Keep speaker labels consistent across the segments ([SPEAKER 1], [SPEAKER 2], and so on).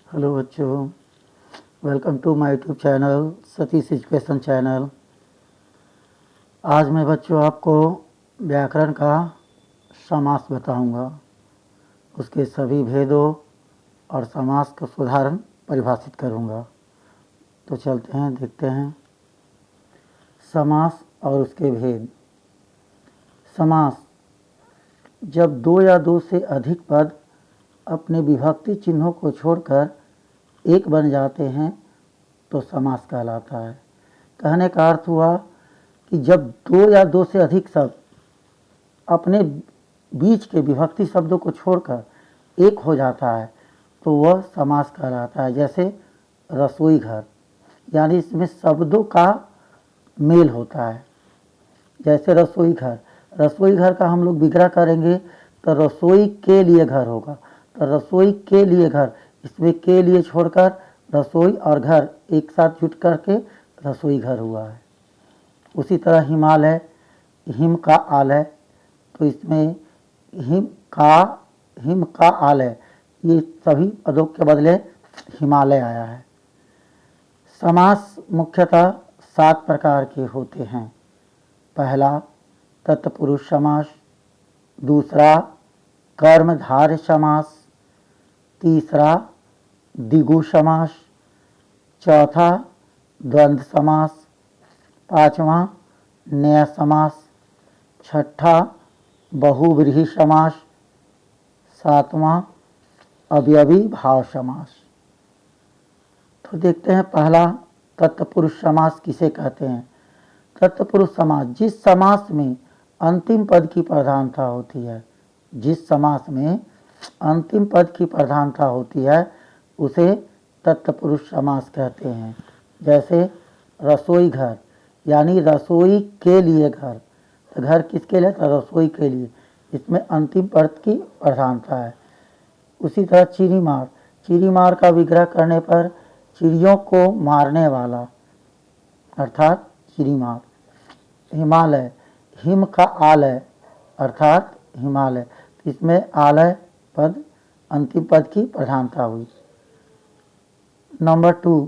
[SPEAKER 1] Hello बच्चों, welcome to my YouTube channel Satish education channel. आज मैं बच्चों आपको व्याकरण का समास बताऊंगा, उसके सभी भेदों और समास का उदाहरण परिभाषित करूंगा। तो चलते हैं, देखते हैं समास और उसके भेद। समास जब दो या दो से अधिक पद अपने विभक्ति चिन्हों को छोड़कर एक बन जाते हैं तो समास कहलाता है। कहने का अर्थ हुआ कि जब दो या दो से अधिक शब्द अपने बीच के विभक्ति शब्दों को छोड़कर एक हो जाता है तो वह समास कहलाता है। जैसे रसोई घर, यानी इसमें शब्दों का मेल होता है। जैसे रसोई घर, रसोई घर का हम लोग विग्रह करेंगे तो रसोई के लिए घर होगा, तो रसोई के लिए घर, इसमें के लिए छोड़कर रसोई और घर एक साथ जुट करके रसोई घर हुआ है। उसी तरह हिमालय, हिम का आलय, तो इसमें हिम का आलय, ये सभी पदों के बदले हिमालय आया है। समास मुख्यतः 7 प्रकार के होते हैं। पहला तत्पुरुष समास, दूसरा कर्मधारय समास, तीसरा द्विगु समास, चौथा द्वंद्व समास, पांचवा नया समास, छठा बहुव्रीहि समास, सातवां अवयवी भाव समास। तो देखते हैं पहला तत्पुरुष समास किसे कहते हैं। तत्पुरुष समास जिस समास में अंतिम पद की प्रधानता होती है, जिस समास में अंतिम पद की प्रधानता होती है उसे तत्पुरुष समास कहते हैं। जैसे रसोई घर, यानी रसोई के लिए घर, तो घर किसके लिए, तो रसोई के लिए, इसमें अंतिम पद की प्रधानता है। उसी तरह चिड़ीमार, चिड़ीमार का विग्रह करने पर चिड़ियों को मारने वाला अर्थात चिड़ीमार। हिमालय, हिम का आलय अर्थात हिमालय, इसमें आलय पद अंतिम पद की प्रधानता हुई। नंबर 2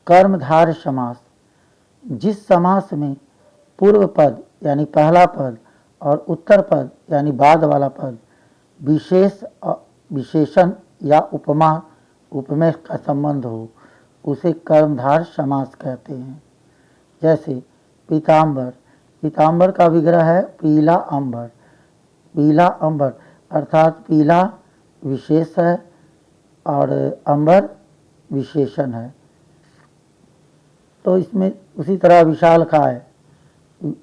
[SPEAKER 1] कर्मधारय समास, जिस समास में पूर्व पद यानी पहला पद और उत्तर पद यानी बाद वाला पद विशेषण या उपमा उपमेय का संबंध हो उसे कर्मधारय समास कहते हैं। जैसे पीताम्बर, पीताम्बर का विग्रह है पीला अंबर, पीला अंबर अर्थात पीला विशेष है और अंबर विशेषण है। तो इसमें उसी तरह विशालकाय,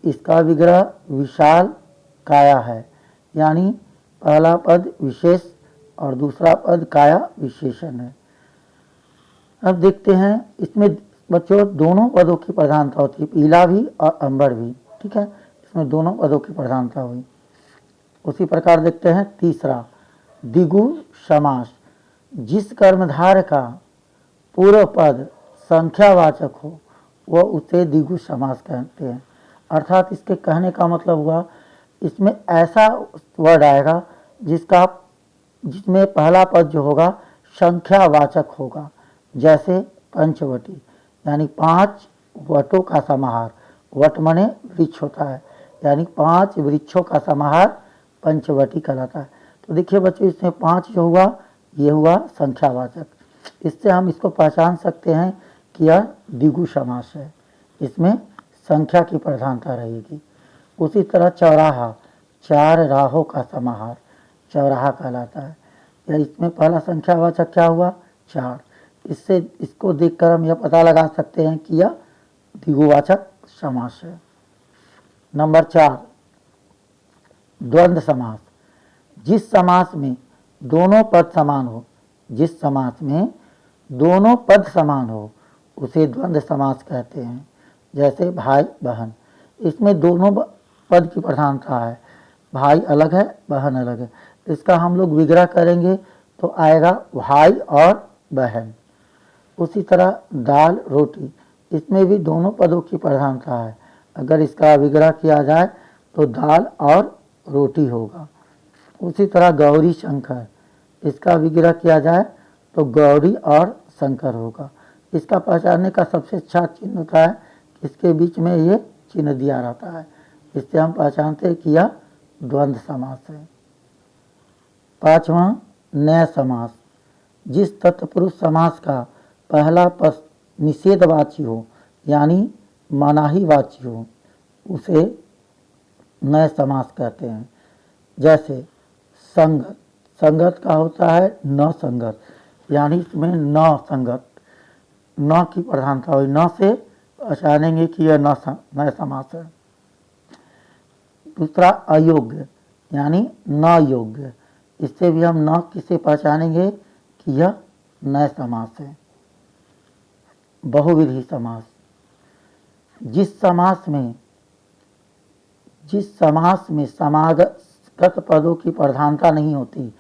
[SPEAKER 1] इसका विग्रह विशाल काया है, यानी पहला पद विशेष और दूसरा पद काया विशेषण है। अब देखते हैं इसमें बच्चों दोनों पदों की प्रधानता होती है, पीला भी और अंबर भी, ठीक है, इसमें दोनों पदों की प्रधानता हुई। उसी प्रकार देखते हैं तीसरा द्विगु समास, जिस कर्मधारय का पूर्व पद संख्यावाचक हो वह उसे द्विगु समास कहते हैं। अर्थात इसके कहने का मतलब हुआ इसमें ऐसा वर्ड आएगा जिसमें पहला पद जो होगा संख्यावाचक होगा। जैसे पंचवटी, यानी 5 वटों का समाहार, वट मने वृक्ष होता है, यानी 5 वृक्षों का समाहार पंचवटी कहलाता है। तो देखिए बच्चों इसमें 5 जो हुआ ये हुआ संख्यावाचक, इससे हम इसको पहचान सकते हैं कि यह द्विगु समास है, इसमें संख्या की प्रधानता रहेगी। उसी तरह चौराहा, 4 राहों का समाहार चौराहा कहलाता है, या इसमें पहला संख्यावाचक क्या हुआ 4, इससे इसको देखकर हम यह पता लगा सकते हैं कि यह द्विगुवाचक समास है। नंबर 4 द्वंद्व समास, जिस समास में दोनों पद समान हो, जिस समास में दोनों पद समान हो उसे द्वंद्व समास कहते हैं। जैसे भाई बहन, इसमें दोनों पद की प्रधानता है, भाई अलग है बहन अलग है, इसका हम लोग विग्रह करेंगे तो आएगा भाई और बहन। उसी तरह दाल रोटी, इसमें भी दोनों पदों की प्रधानता है, अगर इसका विग्रह किया जाए तो दाल और रोटी होगा। उसी तरह गौरी शंकर, इसका विग्रह किया जाए तो गौरी और शंकर होगा। इसका पहचानने का सबसे अच्छा चिन्ह होता है कि इसके बीच में ये चिन्ह दिया रहता है, इससे हम पहचानते हैं कि यह द्वंद्व समास है। पांचवा, नय समास। जिस तत्पुरुष समास का पहला पद निषेधवाची हो यानी मनाहीवाची हो उसे नय समास कहते हैं। जैसे संगत, संगत का होता है न संगत, यानी इसमें न संगत, न की प्रधानता हुई, न से पहचानेंगे कि यह नय समास है। दूसरा अयोग्य यानी न योग्य, इससे भी हम न किसे पहचानेंगे कि यह नय समास है। बहुविधि समास। जिस समास में समागत पदों की प्रधानता नहीं होती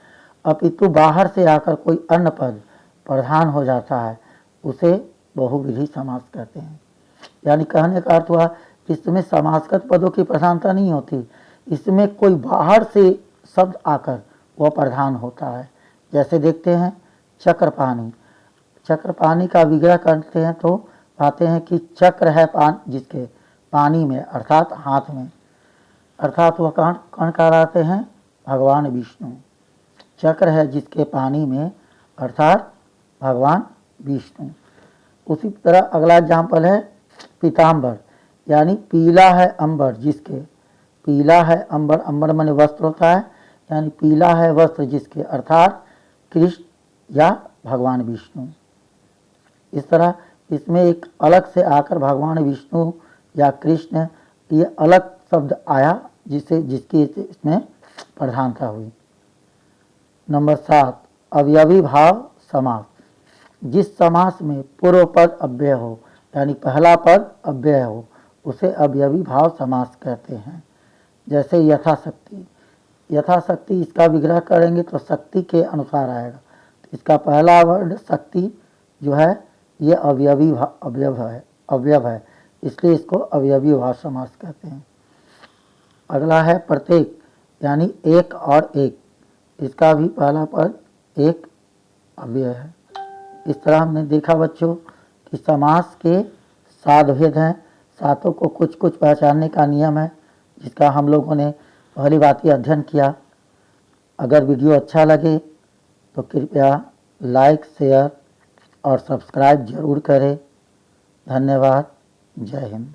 [SPEAKER 1] अपितु बाहर से आकर कोई अन्य पद प्रधान हो जाता है उसे बहुविधि समास कहते हैं। यानी कहने का अर्थ हुआ इसमें समासगत पदों की प्रधानता नहीं होती, इसमें कोई बाहर से शब्द आकर वह प्रधान होता है। जैसे देखते हैं चक्रपाणी, चक्रपाणी का विग्रह करते हैं तो पाते हैं कि चक्र है जिसके पानी में अर्थात हाथ में, अर्थात वह कौन कहलाते हैं? भगवान विष्णु। चक्र है जिसके पानी में अर्थात भगवान विष्णु। उसी तरह अगला एग्जाम्पल है पीताम्बर, यानी पीला है अंबर जिसके, पीला है अंबर, अंबर माने वस्त्र होता है, यानी पीला है वस्त्र जिसके अर्थात कृष्ण या भगवान विष्णु। इस तरह इसमें एक अलग से आकर भगवान विष्णु या कृष्ण ये अलग शब्द आया जिसकी इसमें प्रधानता हुई। नंबर 7, अवयवी भाव समास। जिस समास में पूर्व पद अव्यय हो यानी पहला पद अव्यय हो उसे अवयवी भाव समास कहते हैं। जैसे यथाशक्ति, यथाशक्ति इसका विग्रह करेंगे तो शक्ति के अनुसार आएगा, तो इसका पहला वर्ड शक्ति जो है ये अवयव है, इसलिए इसको अवयवी भाव समास कहते हैं। अगला है प्रत्येक, यानी एक और एक, इसका भी पहला पद एक अव्यय है। इस तरह हमने देखा बच्चों कि समास के 7 भेद हैं, सातों को कुछ कुछ पहचानने का नियम है जिसका हम लोगों ने पहली बात ही अध्ययन किया। अगर वीडियो अच्छा लगे तो कृपया लाइक, शेयर और सब्सक्राइब जरूर करें। धन्यवाद। जय हिंद।